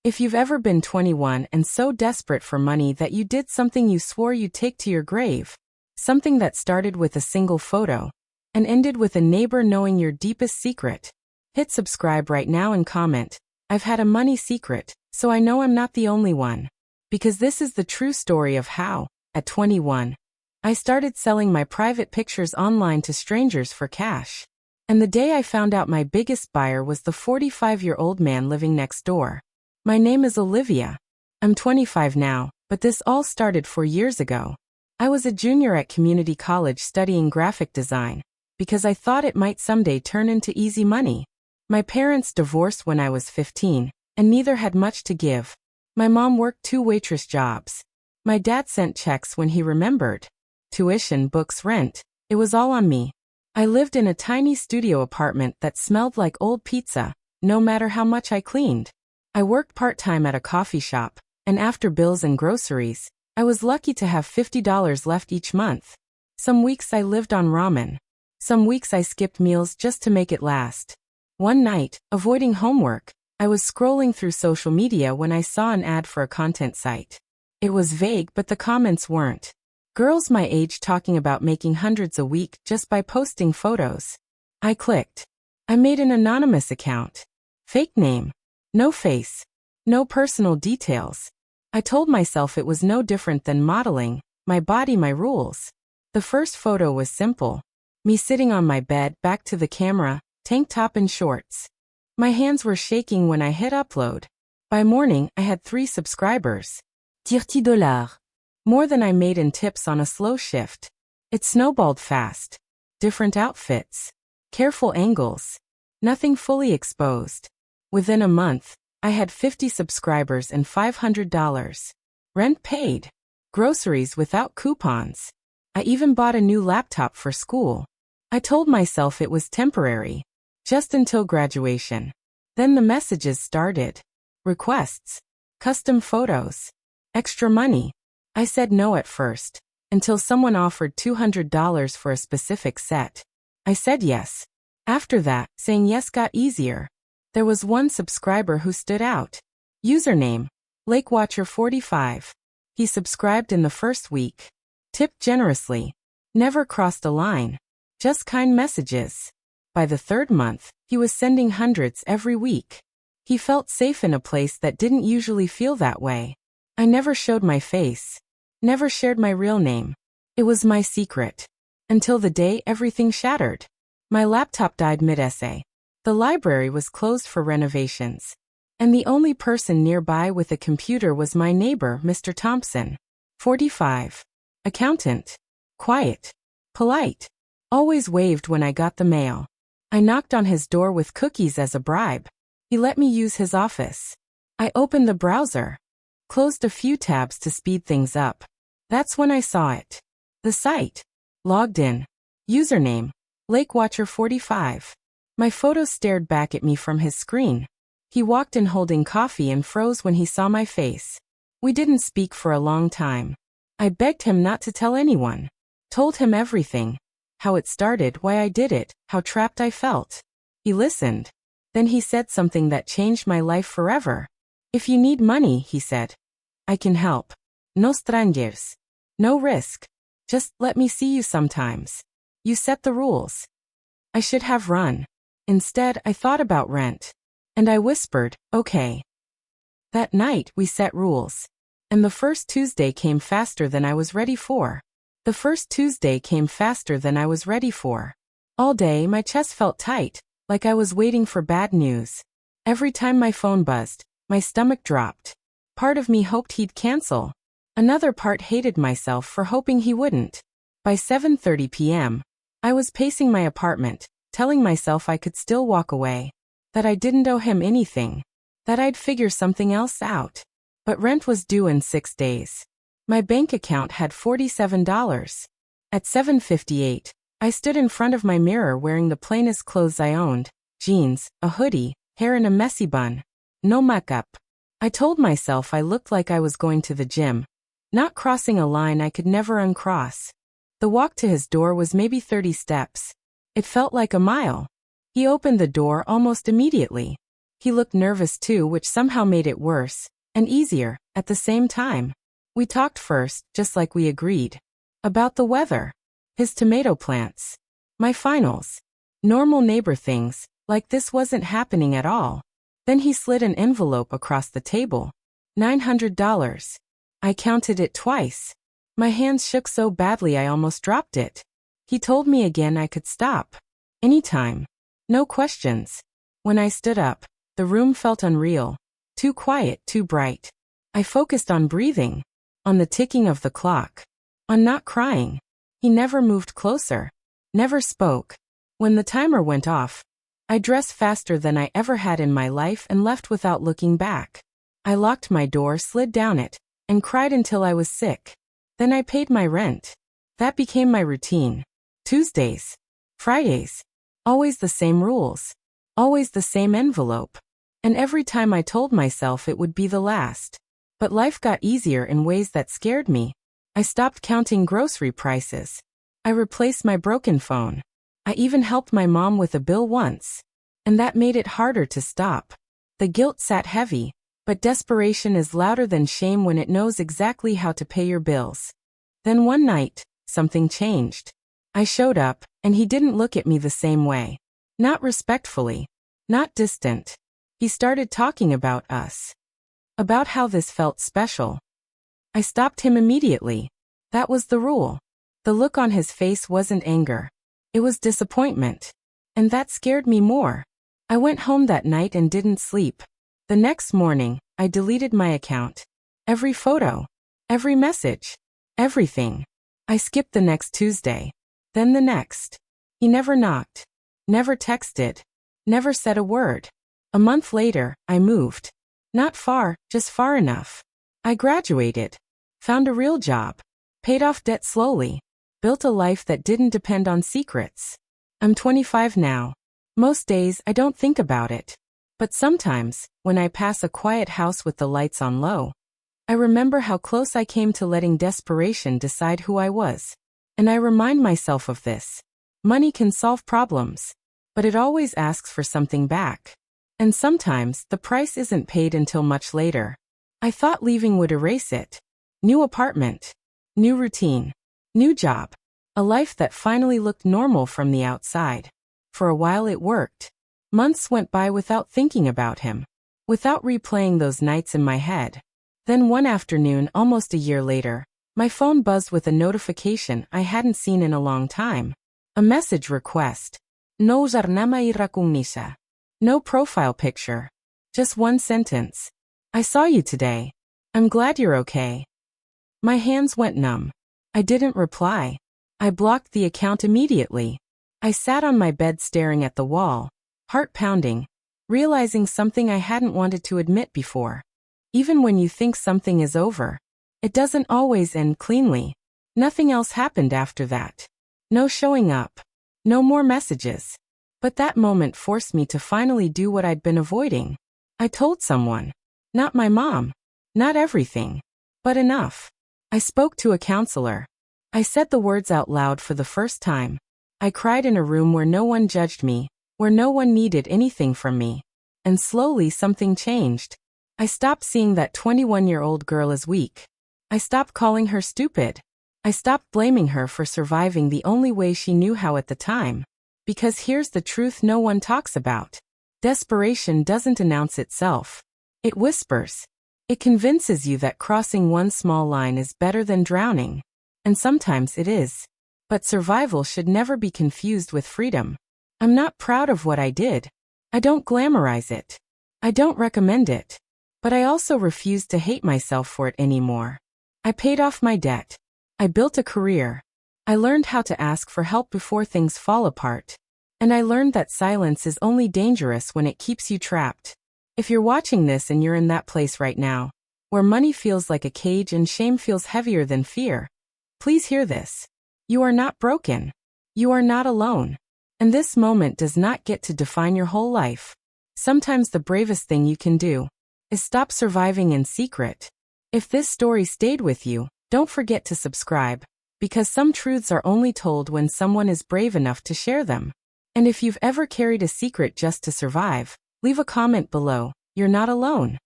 If you've ever been 21 and so desperate for money that you did something you swore you'd take to your grave, something that started with a single photo and ended with a neighbor knowing your deepest secret, hit subscribe right now and comment, "I've had a money secret, so I know I'm not the only one." Because this is the true story of how, at 21, I started selling my private pictures online to strangers for cash. And the day I found out my biggest buyer was the 45-year-old man living next door. My name is Olivia. I'm 25 now, but this all started 4 years ago. I was a junior at community college studying graphic design, because I thought it might someday turn into easy money. My parents divorced when I was 15, and neither had much to give. My mom worked 2 waitress jobs. My dad sent checks when he remembered. Tuition, books, rent, it was all on me. I lived in a tiny studio apartment that smelled like old pizza, no matter how much I cleaned. I worked part-time at a coffee shop, and after bills and groceries, I was lucky to have $50 left each month. Some weeks I lived on ramen. Some weeks I skipped meals just to make it last. One night, avoiding homework, I was scrolling through social media when I saw an ad for a content site. It was vague, but the comments weren't. Girls my age talking about making hundreds a week just by posting photos. I clicked. I made an anonymous account. Fake name. No face. No personal details. I told myself it was no different than modeling, my body, my rules. The first photo was simple. Me sitting on my bed, back to the camera, tank top and shorts. My hands were shaking when I hit upload. By morning, I had 3 subscribers. $30. More than I made in tips on a slow shift. It snowballed fast. Different outfits. Careful angles. Nothing fully exposed. Within a month, I had 50 subscribers and $500. Rent paid. Groceries without coupons. I even bought a new laptop for school. I told myself it was temporary. Just until graduation. Then the messages started. Requests. Custom photos. Extra money. I said no at first, until someone offered $200 for a specific set. I said yes. After that, saying yes got easier. There was one subscriber who stood out. Username, LakeWatcher45. He subscribed in the first week. Tipped generously. Never crossed a line. Just kind messages. By the 3rd month, he was sending hundreds every week. He felt safe in a place that didn't usually feel that way. I never showed my face. Never shared my real name. It was my secret. Until the day everything shattered. My laptop died mid-essay. The library was closed for renovations. And the only person nearby with a computer was my neighbor, Mr. Thompson. 45. Accountant. Quiet. Polite. Always waved when I got the mail. I knocked on his door with cookies as a bribe. He let me use his office. I opened the browser. Closed a few tabs to speed things up. That's when I saw it. The site. Logged in. Username, LakeWatcher45. My photo stared back at me from his screen. He walked in holding coffee and froze when he saw my face. We didn't speak for a long time. I begged him not to tell anyone. Told him everything. How it started, why I did it, how trapped I felt. He listened. Then he said something that changed my life forever. "If you need money," he said, "I can help. No strangers. No risk. Just let me see you sometimes. You set the rules." I should have run. Instead, I thought about rent. And I whispered, "Okay." That night, we set rules. And the first Tuesday came faster than I was ready for. The first Tuesday came faster than I was ready for. All day, my chest felt tight, like I was waiting for bad news. Every time my phone buzzed, my stomach dropped. Part of me hoped he'd cancel. Another part hated myself for hoping he wouldn't. By 7:30 p.m., I was pacing my apartment, telling myself I could still walk away. That I didn't owe him anything. That I'd figure something else out. But rent was due in 6 days. My bank account had $47. At 7:58, I stood in front of my mirror wearing the plainest clothes I owned. Jeans, a hoodie, hair in a messy bun. No makeup. I told myself I looked like I was going to the gym. Not crossing a line I could never uncross. The walk to his door was maybe 30 steps. It felt like a mile. He opened the door almost immediately. He looked nervous too, which somehow made it worse and easier at the same time. We talked first, just like we agreed, about the weather, his tomato plants, my finals, normal neighbor things, like this wasn't happening at all. Then he slid an envelope across the table. $900. I counted it twice. My hands shook so badly I almost dropped it. He told me again I could stop. Anytime. No questions. When I stood up, the room felt unreal. Too quiet, too bright. I focused on breathing, on the ticking of the clock, on not crying. He never moved closer, never spoke. When the timer went off, I dressed faster than I ever had in my life and left without looking back. I locked my door, slid down it, and cried until I was sick. Then I paid my rent. That became my routine. Tuesdays, Fridays, always the same rules, always the same envelope. And every time I told myself it would be the last. But life got easier in ways that scared me. I stopped counting grocery prices. I replaced my broken phone. I even helped my mom with a bill once. And that made it harder to stop. The guilt sat heavy, but desperation is louder than shame when it knows exactly how to pay your bills. Then one night, something changed. I showed up, and he didn't look at me the same way. Not respectfully. Not distant. He started talking about us. About how this felt special. I stopped him immediately. That was the rule. The look on his face wasn't anger. It was disappointment. And that scared me more. I went home that night and didn't sleep. The next morning, I deleted my account. Every photo. Every message. Everything. I skipped the next Tuesday. Then the next. He never knocked. Never texted. Never said a word. A month later, I moved. Not far, just far enough. I graduated. Found a real job. Paid off debt slowly. Built a life that didn't depend on secrets. I'm 25 now. Most days I don't think about it. But sometimes, when I pass a quiet house with the lights on low, I remember how close I came to letting desperation decide who I was. And I remind myself of this. Money can solve problems. But it always asks for something back. And sometimes, the price isn't paid until much later. I thought leaving would erase it. New apartment. New routine. New job. A life that finally looked normal from the outside. For a while it worked. Months went by without thinking about him. Without replaying those nights in my head. Then one afternoon, almost a year later, my phone buzzed with a notification I hadn't seen in a long time. A message request. No żadna irakunisa. No profile picture. Just one sentence. I saw you today. I'm glad you're okay. My hands went numb. I didn't reply. I blocked the account immediately. I sat on my bed staring at the wall, heart pounding, realizing something I hadn't wanted to admit before. Even when you think something is over, it doesn't always end cleanly. Nothing else happened after that. No showing up. No more messages. But that moment forced me to finally do what I'd been avoiding. I told someone. Not my mom. Not everything. But enough. I spoke to a counselor. I said the words out loud for the first time. I cried in a room where no one judged me, where no one needed anything from me. And slowly something changed. I stopped seeing that 21-year-old girl as weak. I stopped calling her stupid. I stopped blaming her for surviving the only way she knew how at the time. Because here's the truth no one talks about. Desperation doesn't announce itself. It whispers. It convinces you that crossing one small line is better than drowning. And sometimes it is. But survival should never be confused with freedom. I'm not proud of what I did. I don't glamorize it. I don't recommend it. But I also refuse to hate myself for it anymore. I paid off my debt. I built a career. I learned how to ask for help before things fall apart. And I learned that silence is only dangerous when it keeps you trapped. If you're watching this and you're in that place right now, where money feels like a cage and shame feels heavier than fear, please hear this. You are not broken. You are not alone. And this moment does not get to define your whole life. Sometimes the bravest thing you can do is stop surviving in secret. If this story stayed with you, don't forget to subscribe, because some truths are only told when someone is brave enough to share them. And if you've ever carried a secret just to survive, Leave a comment below. You're not alone.